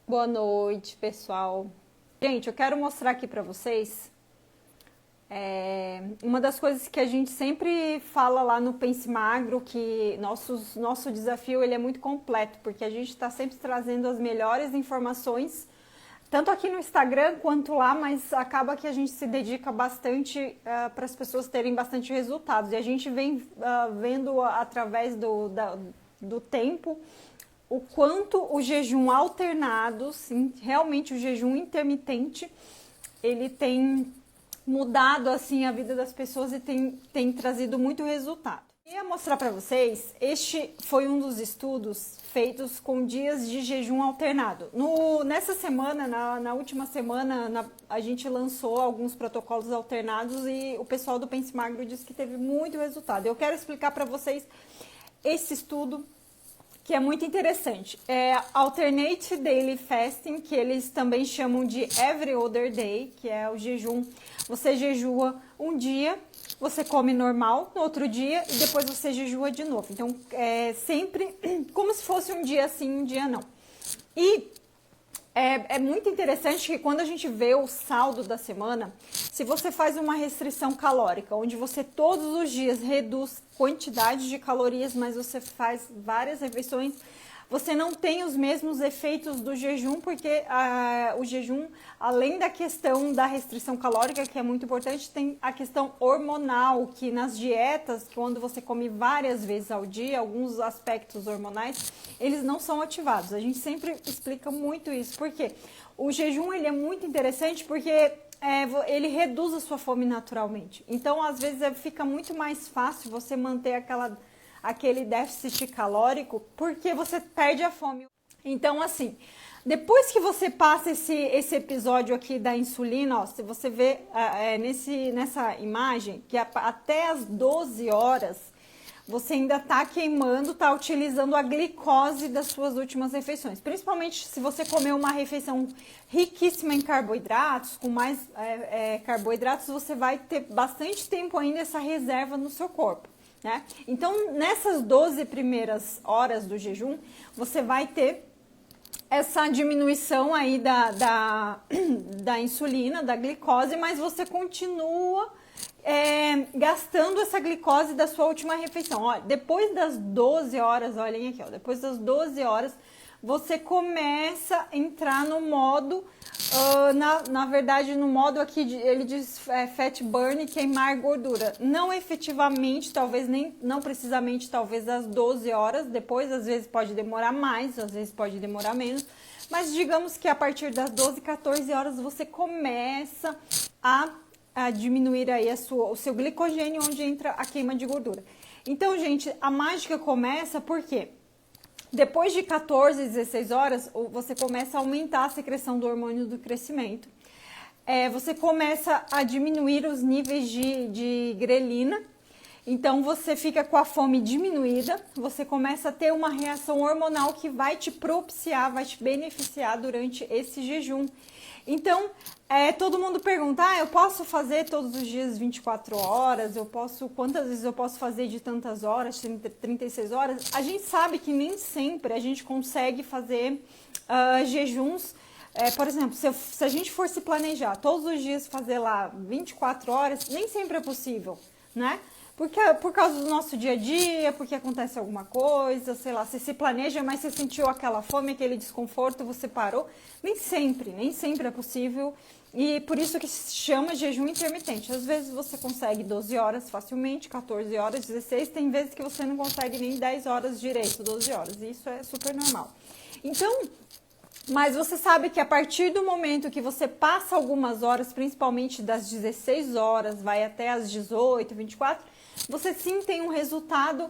Boa noite, pessoal. Gente, eu quero mostrar aqui para vocês uma das coisas que a gente sempre fala lá no Pense Magro, que nosso desafio ele é muito completo, porque a gente está sempre trazendo as melhores informações, tanto aqui no Instagram quanto lá, mas acaba que a gente se dedica bastante para as pessoas terem bastante resultados. E a gente vem vendo através do tempo o quanto o jejum alternado, sim, realmente o jejum intermitente, ele tem mudado assim a vida das pessoas e tem trazido muito resultado. Eu ia mostrar para vocês, este foi um dos estudos feitos com dias de jejum alternado. Nessa semana, na última semana, a gente lançou alguns protocolos alternados e o pessoal do Pense Magro disse que teve muito resultado. Eu quero explicar para vocês esse estudo, que é muito interessante. É Alternate Daily Fasting, que eles também chamam de Every Other Day, que é o jejum. Você jejua um dia, você come normal no outro dia e depois você jejua de novo. Então, é sempre como se fosse um dia sim, um dia não. E é muito interessante que quando a gente vê o saldo da semana, se você faz uma restrição calórica, onde você todos os dias reduz quantidade de calorias, mas você faz várias refeições, você não tem os mesmos efeitos do jejum, porque o jejum, além da questão da restrição calórica, que é muito importante, tem a questão hormonal, que nas dietas, quando você come várias vezes ao dia, alguns aspectos hormonais, eles não são ativados. A gente sempre explica muito isso, porque o jejum ele é muito interessante porque ele reduz a sua fome naturalmente. Então, às vezes, fica muito mais fácil você manter aquele déficit calórico, porque você perde a fome. Então, assim, depois que você passa esse episódio aqui da insulina, ó, se você vê nessa imagem, que até as 12 horas, você ainda está queimando, está utilizando a glicose das suas últimas refeições. Principalmente se você comer uma refeição riquíssima em carboidratos, com mais carboidratos, você vai ter bastante tempo ainda essa reserva no seu corpo. Né? Então, nessas 12 primeiras horas do jejum, você vai ter essa diminuição aí da insulina, da glicose, mas você continua gastando essa glicose da sua última refeição. Olha, depois das 12 horas, olhem aqui, ó, depois das 12 horas, você começa a entrar no modo, na verdade, no modo aqui, ele diz fat burn, queimar gordura. Não efetivamente, talvez não precisamente, talvez às 12 horas, depois às vezes pode demorar mais, às vezes pode demorar menos, mas digamos que a partir das 12, 14 horas você começa a diminuir aí o seu glicogênio, onde entra a queima de gordura. Então, gente, a mágica começa porque depois de 14, 16 horas, você começa a aumentar a secreção do hormônio do crescimento. Você começa a diminuir os níveis de grelina. Então, você fica com a fome diminuída. Você começa a ter uma reação hormonal que vai te propiciar, vai te beneficiar durante esse jejum. Então, todo mundo pergunta, eu posso fazer todos os dias 24 horas? Quantas vezes eu posso fazer de tantas horas, 36 horas? A gente sabe que nem sempre a gente consegue fazer jejuns. Por exemplo, se a gente for se planejar todos os dias fazer lá 24 horas, nem sempre é possível, né? Porque por causa do nosso dia a dia, porque acontece alguma coisa, sei lá, você se planeja, mas você sentiu aquela fome, aquele desconforto, você parou. Nem sempre é possível. E por isso que se chama jejum intermitente. Às vezes você consegue 12 horas facilmente, 14 horas, 16. Tem vezes que você não consegue nem 10 horas direito, 12 horas. E isso é super normal. Então, mas você sabe que a partir do momento que você passa algumas horas, principalmente das 16 horas, vai até as 18, 24, você sim tem um resultado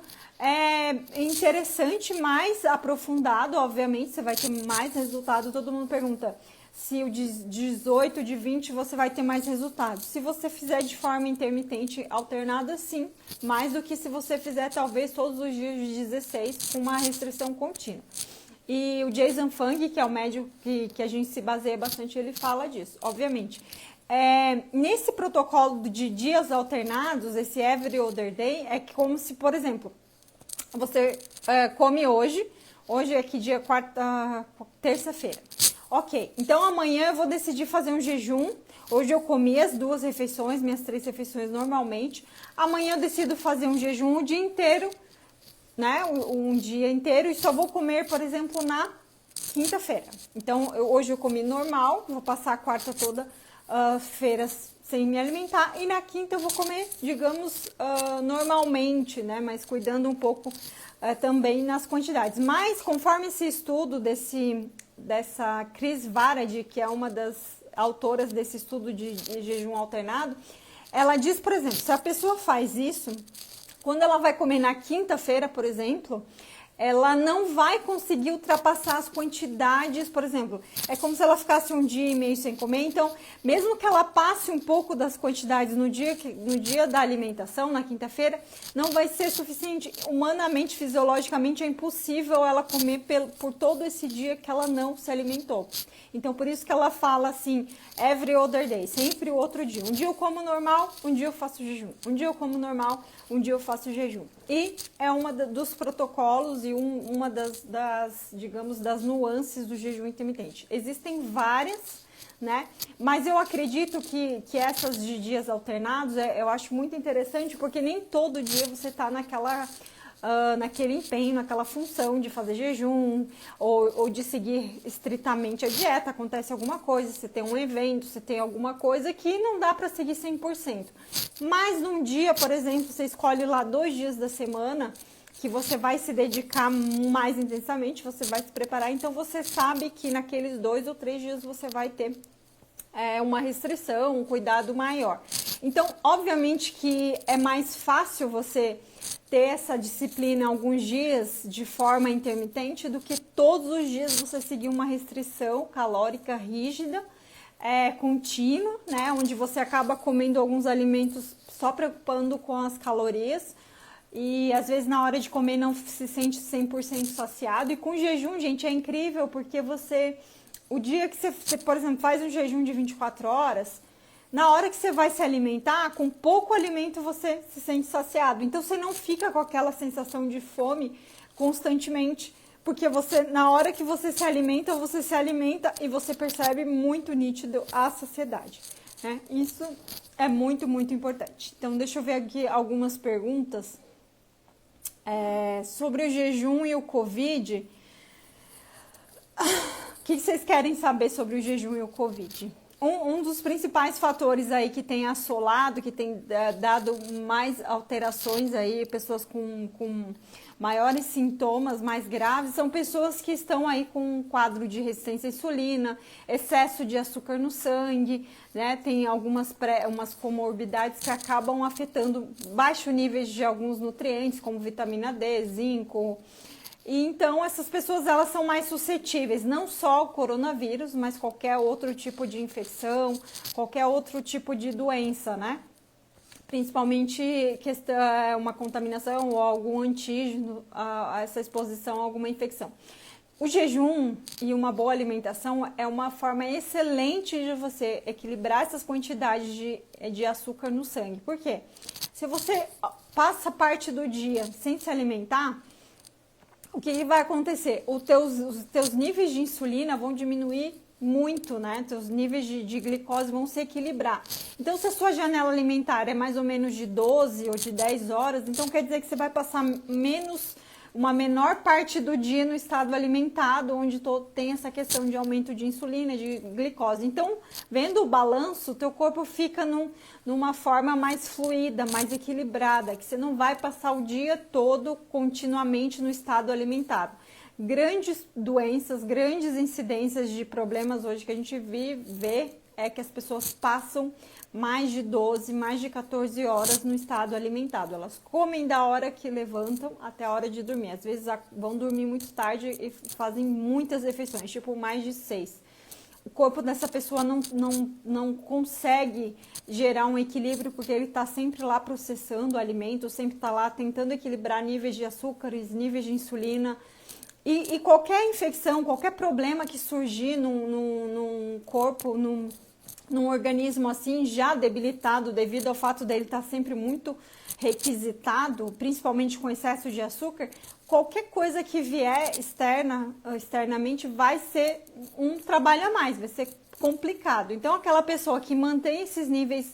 interessante, mais aprofundado, obviamente, você vai ter mais resultado. Todo mundo pergunta se o de 18, de 20, você vai ter mais resultado. Se você fizer de forma intermitente, alternada, sim, mais do que se você fizer talvez todos os dias de 16 com uma restrição contínua. E o Jason Fung, que é o médico que a gente se baseia bastante, ele fala disso, obviamente. Nesse protocolo de dias alternados, esse Every Other Day, é como se, por exemplo, você come hoje é que dia? Terça-feira. Ok, então amanhã eu vou decidir fazer um jejum. Hoje eu comi as 2 refeições, minhas 3 refeições normalmente. Amanhã eu decido fazer um jejum o dia inteiro, né? Um dia inteiro e só vou comer, por exemplo, na quinta-feira. Então, hoje eu comi normal, vou passar a quarta toda feiras sem me alimentar. E na quinta eu vou comer, digamos, normalmente, né? Mas cuidando um pouco também nas quantidades. Mas, conforme esse estudo dessa Cris Varad, que é uma das autoras desse estudo de jejum alternado, ela diz, por exemplo, se a pessoa faz isso, quando ela vai comer na quinta-feira, por exemplo, ela não vai conseguir ultrapassar as quantidades, por exemplo, é como se ela ficasse um dia e meio sem comer, então, mesmo que ela passe um pouco das quantidades no dia da alimentação, na quinta-feira, não vai ser suficiente, humanamente, fisiologicamente, é impossível ela comer por todo esse dia que ela não se alimentou. Então, por isso que ela fala assim, every other day, sempre o outro dia. Um dia eu como normal, um dia eu faço jejum. Um dia eu como normal, um dia eu faço jejum. E é uma dos protocolos e uma digamos, das nuances do jejum intermitente. Existem várias, né? Mas eu acredito que essas de dias alternados, eu acho muito interessante, porque nem todo dia você está naquele empenho, naquela função de fazer jejum ou de seguir estritamente a dieta. Acontece alguma coisa, você tem um evento, você tem alguma coisa que não dá para seguir 100%. Mas num dia, por exemplo, você escolhe lá 2 dias da semana que você vai se dedicar mais intensamente, você vai se preparar, então você sabe que naqueles 2 ou 3 dias você vai ter uma restrição, um cuidado maior. Então, obviamente que é mais fácil você ter essa disciplina alguns dias de forma intermitente do que todos os dias você seguir uma restrição calórica rígida, contínua, né? Onde você acaba comendo alguns alimentos só preocupando com as calorias e às vezes na hora de comer não se sente 100% saciado. E com jejum, gente, é incrível porque o dia que você, por exemplo, faz um jejum de 24 horas, na hora que você vai se alimentar, com pouco alimento você se sente saciado. Então você não fica com aquela sensação de fome constantemente, porque na hora que você se alimenta e você percebe muito nítido a saciedade, né? Isso é muito, muito importante. Então deixa eu ver aqui algumas perguntas sobre o jejum e o Covid. O que vocês querem saber sobre o jejum e o Covid? Um dos principais fatores aí que tem assolado, que tem dado mais alterações aí, pessoas com maiores sintomas, mais graves, são pessoas que estão aí com um quadro de resistência à insulina, excesso de açúcar no sangue, né? Tem umas comorbidades que acabam afetando baixo níveis de alguns nutrientes, como vitamina D, zinco. E então essas pessoas elas são mais suscetíveis, não só ao coronavírus, mas qualquer outro tipo de infecção, qualquer outro tipo de doença, né? Principalmente uma contaminação ou algum antígeno a essa exposição a alguma infecção. O jejum e uma boa alimentação é uma forma excelente de você equilibrar essas quantidades de açúcar no sangue. Por quê? Se você passa parte do dia sem se alimentar, o que vai acontecer? Os teus níveis de insulina vão diminuir muito, né? Teus níveis de glicose vão se equilibrar. Então, se a sua janela alimentar é mais ou menos de 12 ou de 10 horas, então quer dizer que você vai passar uma menor parte do dia no estado alimentado, onde tem essa questão de aumento de insulina, de glicose. Então, vendo o balanço, teu corpo fica numa forma mais fluida, mais equilibrada, que você não vai passar o dia todo continuamente no estado alimentado. Grandes doenças, grandes incidências de problemas hoje que a gente vê é que as pessoas passam mais de 12, mais de 14 horas no estado alimentado. Elas comem da hora que levantam até a hora de dormir. Às vezes vão dormir muito tarde e fazem muitas refeições, tipo mais de 6. O corpo dessa pessoa não consegue gerar um equilíbrio porque ele está sempre lá processando o alimento, sempre está lá tentando equilibrar níveis de açúcares, níveis de insulina. E qualquer infecção, qualquer problema que surgir num corpo, num organismo assim já debilitado devido ao fato dele estar sempre muito requisitado, principalmente com excesso de açúcar, qualquer coisa que vier externamente vai ser um trabalho a mais, vai ser complicado. Então aquela pessoa que mantém esses níveis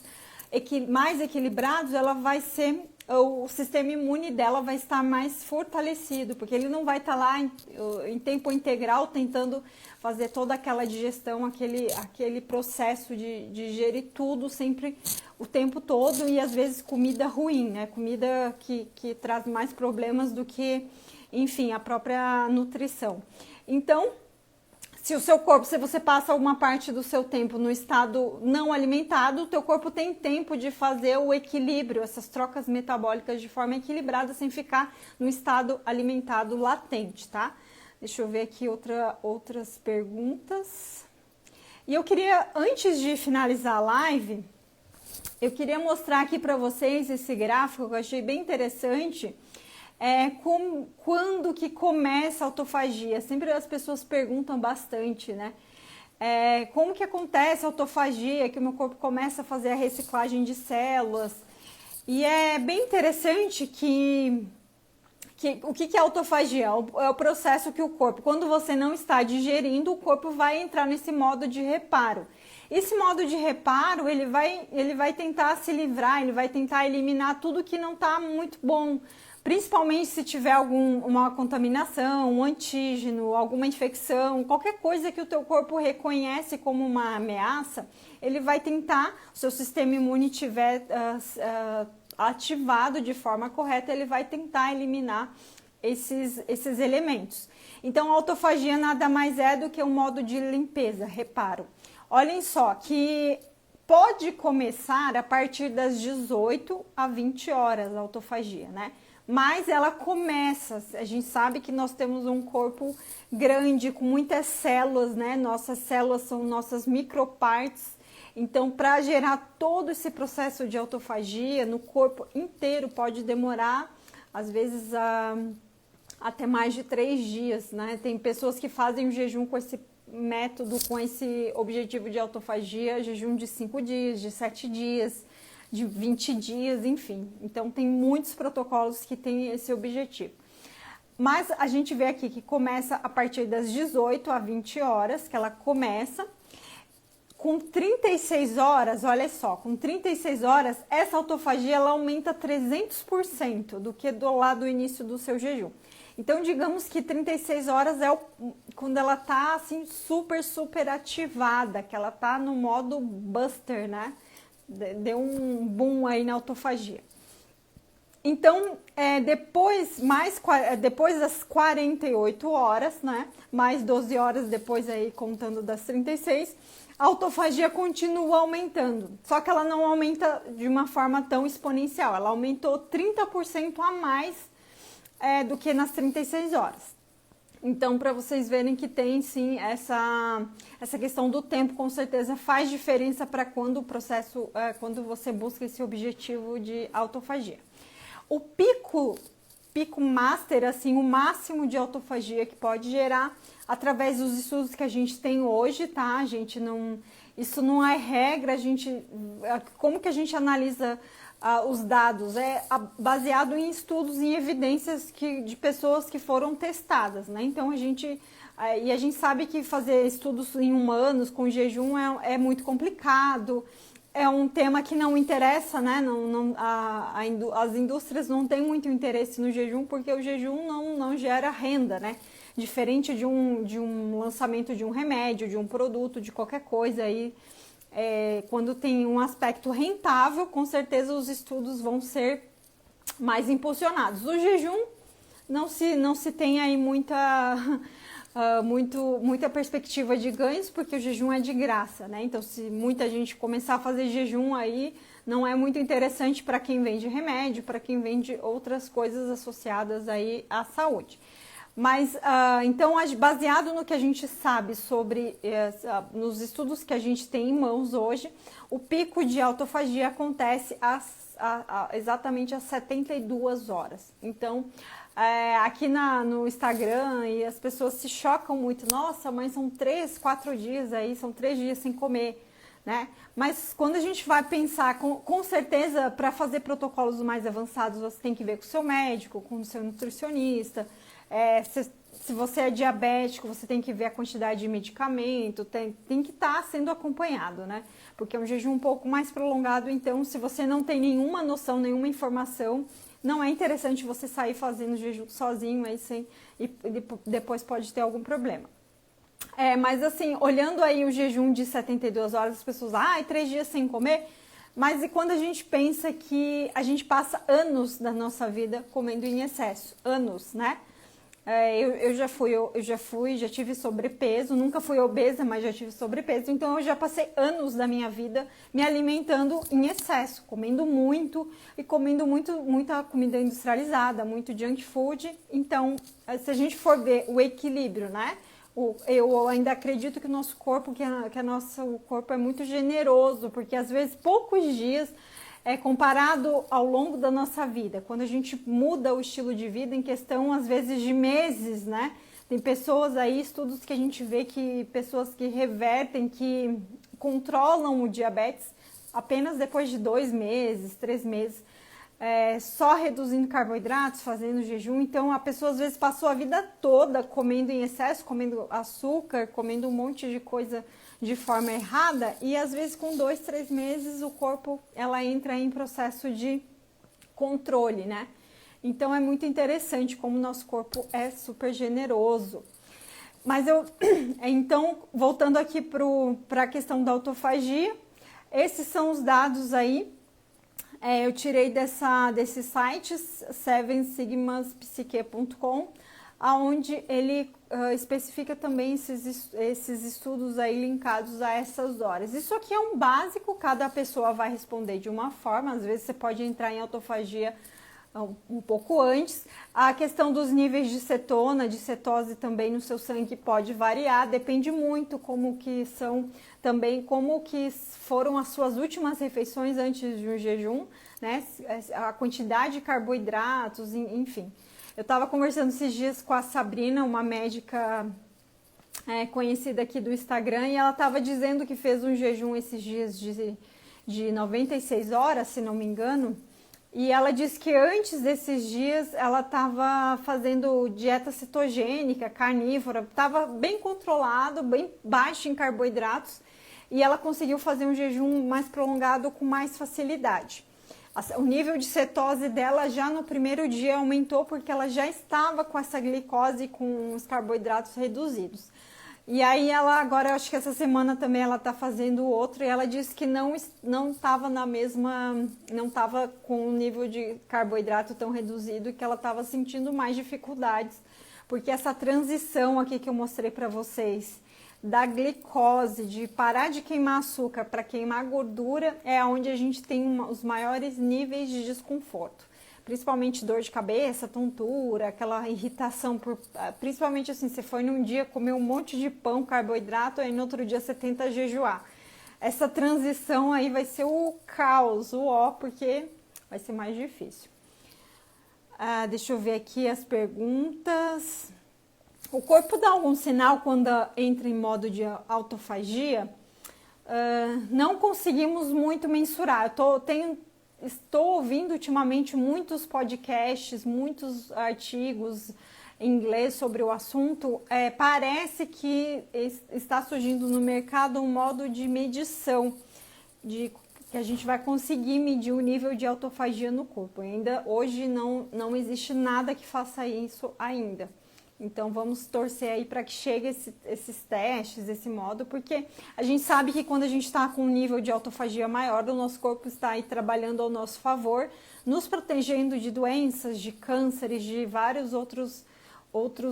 mais equilibrados, ela vai ser, o sistema imune dela vai estar mais fortalecido, porque ele não vai estar lá em tempo integral tentando fazer toda aquela digestão, aquele processo de digerir tudo sempre o tempo todo, e às vezes comida ruim, né? Comida que traz mais problemas do que, enfim, a própria nutrição. Então, se o seu corpo, se você passa uma parte do seu tempo no estado não alimentado, o teu corpo tem tempo de fazer o equilíbrio, essas trocas metabólicas de forma equilibrada, sem ficar no estado alimentado latente, tá? Deixa eu ver aqui outras perguntas. E eu queria, antes de finalizar a live, eu queria mostrar aqui para vocês esse gráfico que eu achei bem interessante. Quando que começa a autofagia? Sempre as pessoas perguntam bastante, né? Como que acontece a autofagia, que o meu corpo começa a fazer a reciclagem de células? E é bem interessante que o que é autofagia? É o processo que o corpo, quando você não está digerindo, o corpo vai entrar nesse modo de reparo. Esse modo de reparo, ele vai tentar se livrar, ele vai tentar eliminar tudo que não está muito bom. Principalmente se tiver uma contaminação, um antígeno, alguma infecção, qualquer coisa que o teu corpo reconhece como uma ameaça, ele vai tentar, o seu sistema imune estiver ativado de forma correta, ele vai tentar eliminar esses elementos. Então, a autofagia nada mais é do que um modo de limpeza, reparo. Olhem só que pode começar a partir das 18 a 20 horas a autofagia, né? Mas ela começa, a gente sabe que nós temos um corpo grande, com muitas células, né? Nossas células são nossas micropartes. Então, para gerar todo esse processo de autofagia no corpo inteiro, pode demorar, às vezes, até mais de 3 dias, né? Tem pessoas que fazem o jejum com esse método, com esse objetivo de autofagia, jejum de 5 dias, de 7 dias, de 20 dias, enfim. Então, tem muitos protocolos que têm esse objetivo. Mas a gente vê aqui que começa a partir das 18 a 20 horas, que ela começa. Com 36 horas, olha só, com 36 horas, essa autofagia ela aumenta 300% do que do início do seu jejum. Então, digamos que 36 horas é quando ela tá assim super ativada, que ela tá no modo buster, né? Deu um boom aí na autofagia. Então, depois das 48 horas, né? Mais 12 horas depois aí, contando das 36, a autofagia continua aumentando. Só que ela não aumenta de uma forma tão exponencial. Ela aumentou 30% a mais do que nas 36 horas. Então, para vocês verem que tem sim essa questão do tempo, com certeza faz diferença para quando o processo, quando você busca esse objetivo de autofagia. O pico master, assim, o máximo de autofagia que pode gerar através dos estudos que a gente tem hoje, tá? Isso não é regra, como que a gente analisa os dados? Baseado em estudos, em evidências de pessoas que foram testadas, né? Então, a gente sabe que fazer estudos em humanos com jejum é muito complicado, é um tema que não interessa, né? As indústrias não têm muito interesse no jejum, porque o jejum não gera renda, né? Diferente de um lançamento de um remédio, de um produto, de qualquer coisa aí. Quando tem um aspecto rentável, com certeza os estudos vão ser mais impulsionados. O jejum não se tem aí muita perspectiva de ganhos, porque o jejum é de graça, né? Então, se muita gente começar a fazer jejum aí, não é muito interessante para quem vende remédio, para quem vende outras coisas associadas aí à saúde. Mas, então, baseado no que a gente sabe nos estudos que a gente tem em mãos hoje, o pico de autofagia acontece exatamente às 72 horas. Então, aqui no Instagram, e as pessoas se chocam muito. Nossa, mas são 3, 4 dias aí, são 3 dias sem comer. né? Mas quando a gente vai pensar, com certeza, para fazer protocolos mais avançados, você tem que ver com o seu médico, com o seu nutricionista. Se você é diabético, você tem que ver a quantidade de medicamento, tem que estar sendo acompanhado, né? Porque é um jejum um pouco mais prolongado, então se você não tem nenhuma noção, nenhuma informação, não é interessante você sair fazendo jejum sozinho aí e depois pode ter algum problema. Mas assim, olhando aí o jejum de 72 horas, as pessoas, 3 dias sem comer, mas e quando a gente pensa que a gente passa anos da nossa vida comendo em excesso, anos, né? Eu já tive sobrepeso, nunca fui obesa, mas já tive sobrepeso, então eu já passei anos da minha vida me alimentando em excesso, comendo muito e comendo muita comida industrializada, muito junk food. Então, se a gente for ver o equilíbrio, né? Eu ainda acredito que o nosso corpo, o corpo é muito generoso, porque às vezes poucos dias comparado ao longo da nossa vida, quando a gente muda o estilo de vida em questão, às vezes, de meses, né? Tem pessoas aí, estudos que a gente vê que pessoas que revertem, que controlam o diabetes apenas depois de 2 meses, 3 meses, só reduzindo carboidratos, fazendo jejum. Então, a pessoa às vezes passou a vida toda comendo em excesso, comendo açúcar, comendo um monte de coisa de forma errada, e às vezes com 2, 3 meses o corpo ela entra em processo de controle, né? Então é muito interessante como o nosso corpo é super generoso. Mas então, voltando aqui para a questão da autofagia, esses são os dados aí. Eu tirei desse site, sevensigmaspsique.com, onde ele especifica também esses estudos aí linkados a essas horas. Isso aqui é um básico, cada pessoa vai responder de uma forma, às vezes você pode entrar em autofagia um pouco antes. A questão dos níveis de cetona, de cetose também no seu sangue pode variar, depende muito como que foram as suas últimas refeições antes de um jejum, né? A quantidade de carboidratos, enfim. Eu estava conversando esses dias com a Sabrina, uma médica conhecida aqui do Instagram, e ela estava dizendo que fez um jejum esses dias de 96 horas, se não me engano, e ela disse que antes desses dias ela estava fazendo dieta cetogênica, carnívora, estava bem controlado, bem baixo em carboidratos, e ela conseguiu fazer um jejum mais prolongado com mais facilidade. O nível de cetose dela já no primeiro dia aumentou porque ela já estava com essa glicose, com os carboidratos reduzidos. E aí ela agora, acho que essa semana também ela está fazendo outro, e ela disse que não estava não estava com o nível de carboidrato tão reduzido, que ela estava sentindo mais dificuldades, porque essa transição aqui que eu mostrei para vocês, da glicose, de parar de queimar açúcar para queimar gordura, é onde a gente tem os maiores níveis de desconforto. Principalmente dor de cabeça, tontura, aquela irritação, principalmente assim, você foi num dia comer um monte de pão, carboidrato, aí no outro dia você tenta jejuar. Essa transição aí vai ser o caos, porque vai ser mais difícil. Deixa eu ver aqui as perguntas. O corpo dá algum sinal quando entra em modo de autofagia? Não conseguimos muito mensurar. Estou ouvindo ultimamente muitos podcasts, muitos artigos em inglês sobre o assunto. Parece que está surgindo no mercado um modo de medição, que a gente vai conseguir medir o nível de autofagia no corpo. Ainda hoje não existe nada que faça isso ainda. Então vamos torcer aí para que chegue esses testes, esse modo, porque a gente sabe que quando a gente está com um nível de autofagia maior, o nosso corpo está aí trabalhando ao nosso favor, nos protegendo de doenças, de cânceres, de vários outros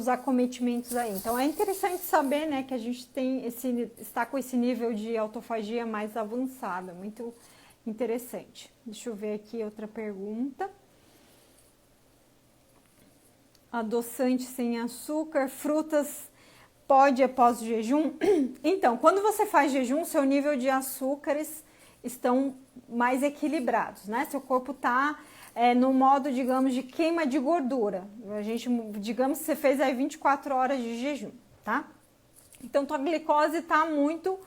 acometimentos aí. Então é interessante saber, né, que a gente está com esse nível de autofagia mais avançada, muito interessante. Deixa eu ver aqui outra pergunta. Adoçante sem açúcar, frutas pode após o jejum? Então, quando você faz jejum, seu nível de açúcares estão mais equilibrados, né? Seu corpo está no modo, digamos, de queima de gordura. Digamos que você fez aí 24 horas de jejum, tá? Então, tua glicose está muito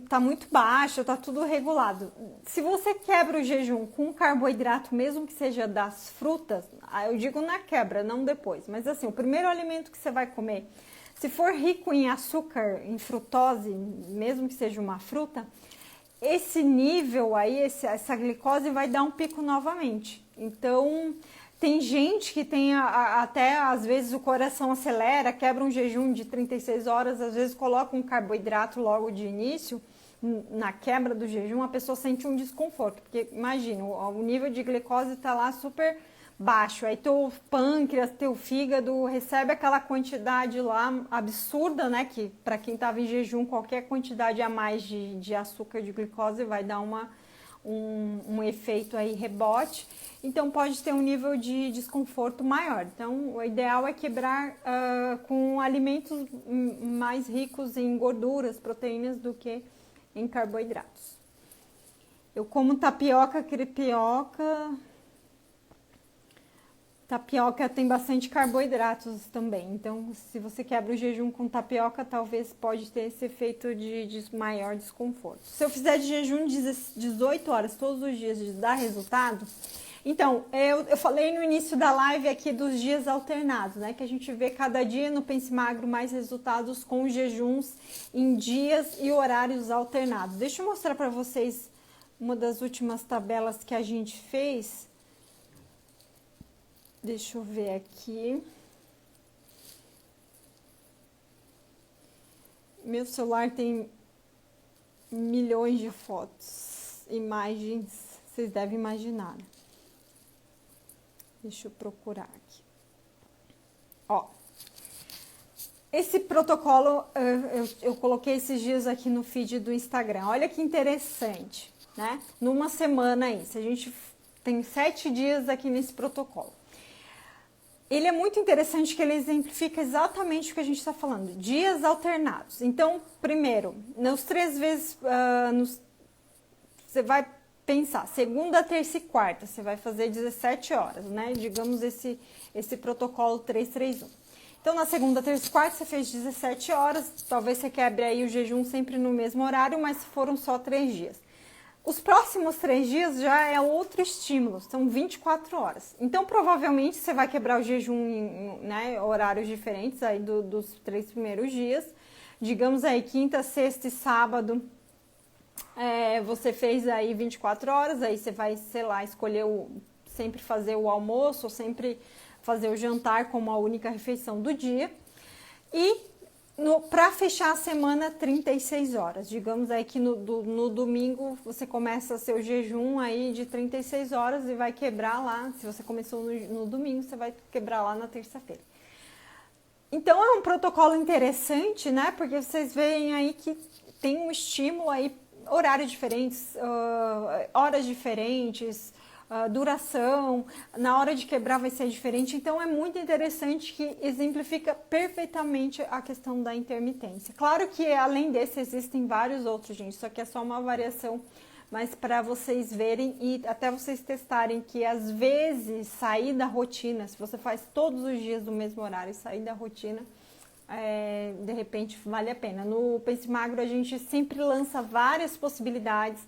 tá muito baixo, tá tudo regulado. Se você quebra o jejum com carboidrato, mesmo que seja das frutas, eu digo na quebra, não depois, mas assim, o primeiro alimento que você vai comer, se for rico em açúcar, em frutose, mesmo que seja uma fruta, esse nível aí, essa glicose vai dar um pico novamente. Então, tem gente que tem até, às vezes, o coração acelera, quebra um jejum de 36 horas, às vezes coloca um carboidrato logo de início, na quebra do jejum, a pessoa sente um desconforto, porque imagina, o nível de glicose está lá super baixo, aí teu pâncreas, teu fígado recebe aquela quantidade lá absurda, né, que para quem estava em jejum, qualquer quantidade a mais de açúcar, de glicose vai dar um efeito aí rebote, então pode ter um nível de desconforto maior. Então o ideal é quebrar com alimentos mais ricos em gorduras, proteínas do que em carboidratos. Eu como tapioca, crepioca. Tapioca tem bastante carboidratos também, então se você quebra o jejum com tapioca, talvez pode ter esse efeito de maior desconforto. Se eu fizer de jejum 18 horas todos os dias de dar resultado, então eu falei no início da live aqui dos dias alternados, né? Que a gente vê cada dia no Pense Magro mais resultados com jejuns em dias e horários alternados. Deixa eu mostrar para vocês uma das últimas tabelas que a gente fez. Deixa eu ver aqui. Meu celular tem milhões de fotos, imagens, vocês devem imaginar. Deixa eu procurar aqui. Ó, esse protocolo eu coloquei esses dias aqui no feed do Instagram. Olha que interessante, né? Numa semana aí, se a gente tem 7 dias aqui nesse protocolo. Ele é muito interessante que ele exemplifica exatamente o que a gente está falando, dias alternados. Então, primeiro, nos 3 vezes, você vai pensar, segunda, terça e quarta, você vai fazer 17 horas, né? Digamos esse protocolo 331. Então, na segunda, terça e quarta, você fez 17 horas, talvez você quebre aí o jejum sempre no mesmo horário, mas foram só 3 dias. Os próximos 3 dias já é outro estímulo, são 24 horas. Então, provavelmente, você vai quebrar o jejum em, né, horários diferentes aí dos 3 primeiros dias. Digamos aí, quinta, sexta e sábado, você fez aí 24 horas, aí você vai, sei lá, escolher sempre fazer o almoço, ou sempre fazer o jantar como a única refeição do dia. E para fechar a semana, 36 horas. Digamos aí que no domingo você começa seu jejum aí de 36 horas e vai quebrar lá. Se você começou no domingo, você vai quebrar lá na terça-feira. Então é um protocolo interessante, né? Porque vocês veem aí que tem um estímulo aí, horários diferentes, horas diferentes, duração, na hora de quebrar vai ser diferente, então é muito interessante que exemplifica perfeitamente a questão da intermitência. Claro que além desse existem vários outros, gente, isso aqui é só uma variação, mas para vocês verem e até vocês testarem que às vezes sair da rotina, se você faz todos os dias do mesmo horário, sair da rotina, de repente vale a pena. No Pense Magro a gente sempre lança várias possibilidades,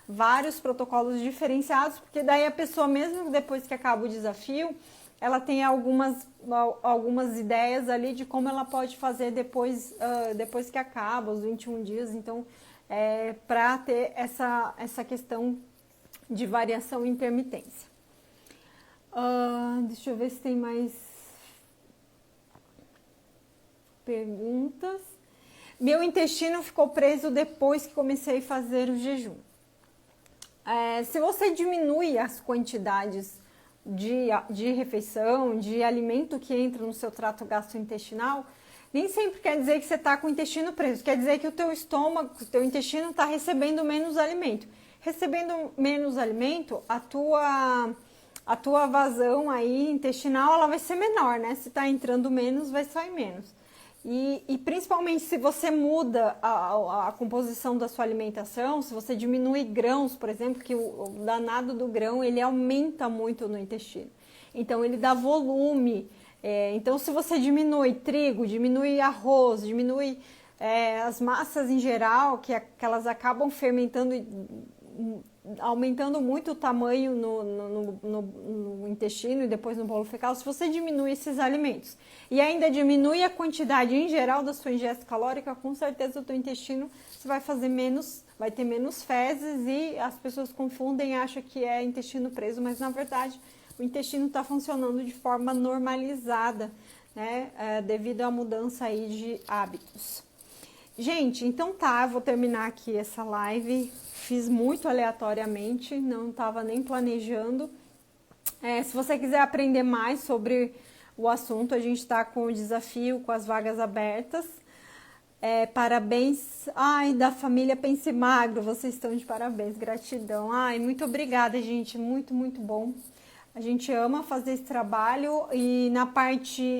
vários protocolos diferenciados, porque daí a pessoa, mesmo depois que acaba o desafio, ela tem algumas ideias ali de como ela pode fazer depois que acaba os 21 dias. Então, para ter essa questão de variação e intermitência. Deixa eu ver se tem mais perguntas. Meu intestino ficou preso depois que comecei a fazer o jejum. Se você diminui as quantidades de refeição, de alimento que entra no seu trato gastrointestinal, nem sempre quer dizer que você está com o intestino preso, quer dizer que o teu estômago, o teu intestino está recebendo menos alimento. Recebendo menos alimento, a tua vazão aí intestinal ela vai ser menor, né? Se está entrando menos, vai sair menos. E principalmente se você muda a composição da sua alimentação, se você diminui grãos, por exemplo, que o danado do grão ele aumenta muito no intestino. Então ele dá volume. Então se você diminui trigo, diminui arroz, diminui as massas em geral, que elas acabam fermentando, aumentando muito o tamanho no intestino e depois no bolo fecal, se você diminui esses alimentos e ainda diminui a quantidade em geral da sua ingesta calórica, com certeza o teu intestino você vai ter menos fezes, e as pessoas confundem e acham que é intestino preso, mas na verdade o intestino está funcionando de forma normalizada, né, devido à mudança aí de hábitos. Gente, então tá, eu vou terminar aqui essa live. Fiz muito aleatoriamente, não estava nem planejando. Se você quiser aprender mais sobre o assunto, a gente está com o desafio, com as vagas abertas. Parabéns, da família Pense Magro, vocês estão de parabéns, gratidão. Muito obrigada, gente, muito, muito bom. A gente ama fazer esse trabalho, e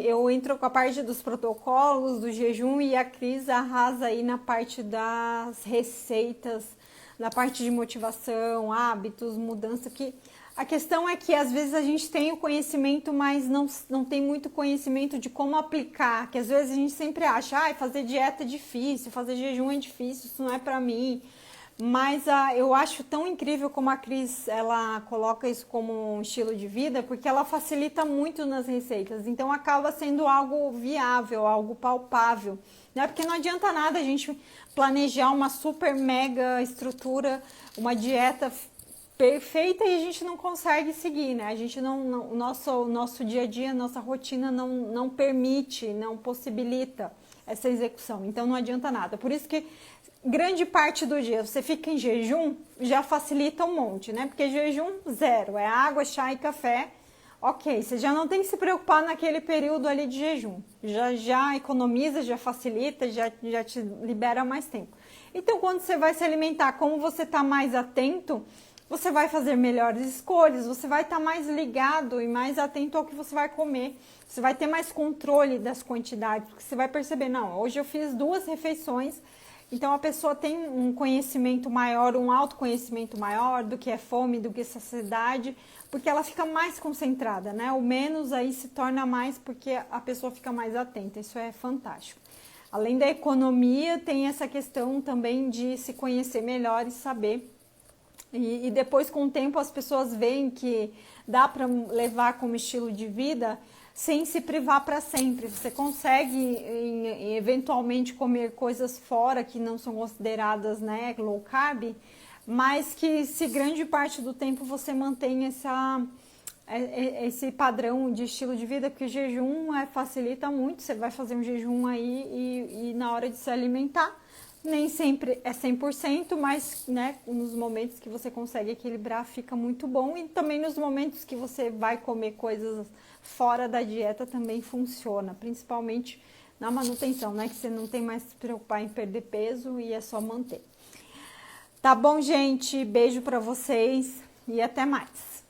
eu entro com a parte dos protocolos, do jejum, e a Cris arrasa aí na parte das receitas, na parte de motivação, hábitos, mudança, que a questão é que às vezes a gente tem o conhecimento, mas não tem muito conhecimento de como aplicar, que às vezes a gente sempre acha, fazer dieta é difícil, fazer jejum é difícil, isso não é pra mim. Mas eu acho tão incrível como a Cris, ela coloca isso como um estilo de vida, porque ela facilita muito nas receitas, então acaba sendo algo viável, algo palpável, né? Porque não adianta nada a gente planejar uma super mega estrutura, uma dieta perfeita, e a gente não consegue seguir, né? A gente o nosso dia a dia, nossa rotina não permite, não possibilita essa execução, então não adianta nada. Por isso que grande parte do dia você fica em jejum, já facilita um monte, né? Porque jejum zero, é água, chá e café. Ok, você já não tem que se preocupar naquele período ali de jejum. Já economiza, já facilita, já te libera mais tempo. Então, quando você vai se alimentar, como você está mais atento, você vai fazer melhores escolhas, você vai estar mais ligado e mais atento ao que você vai comer. Você vai ter mais controle das quantidades, porque você vai perceber, não, hoje eu fiz 2 refeições. Então, a pessoa tem um conhecimento maior, um autoconhecimento maior do que é fome, do que é saciedade, porque ela fica mais concentrada, né? O menos aí se torna mais, porque a pessoa fica mais atenta. Isso é fantástico. Além da economia, tem essa questão também de se conhecer melhor e saber. E depois, com o tempo, as pessoas veem que dá para levar como estilo de vida sem se privar para sempre. Você consegue eventualmente comer coisas fora que não são consideradas, né, low carb, mas que se grande parte do tempo você mantém esse padrão de estilo de vida, porque o jejum facilita muito. Você vai fazer um jejum aí e na hora de se alimentar, nem sempre é 100%, mas, né, nos momentos que você consegue equilibrar fica muito bom, e também nos momentos que você vai comer coisas fora da dieta também funciona, principalmente na manutenção, né, que você não tem mais que se preocupar em perder peso e é só manter. Tá bom, gente? Beijo pra vocês e até mais.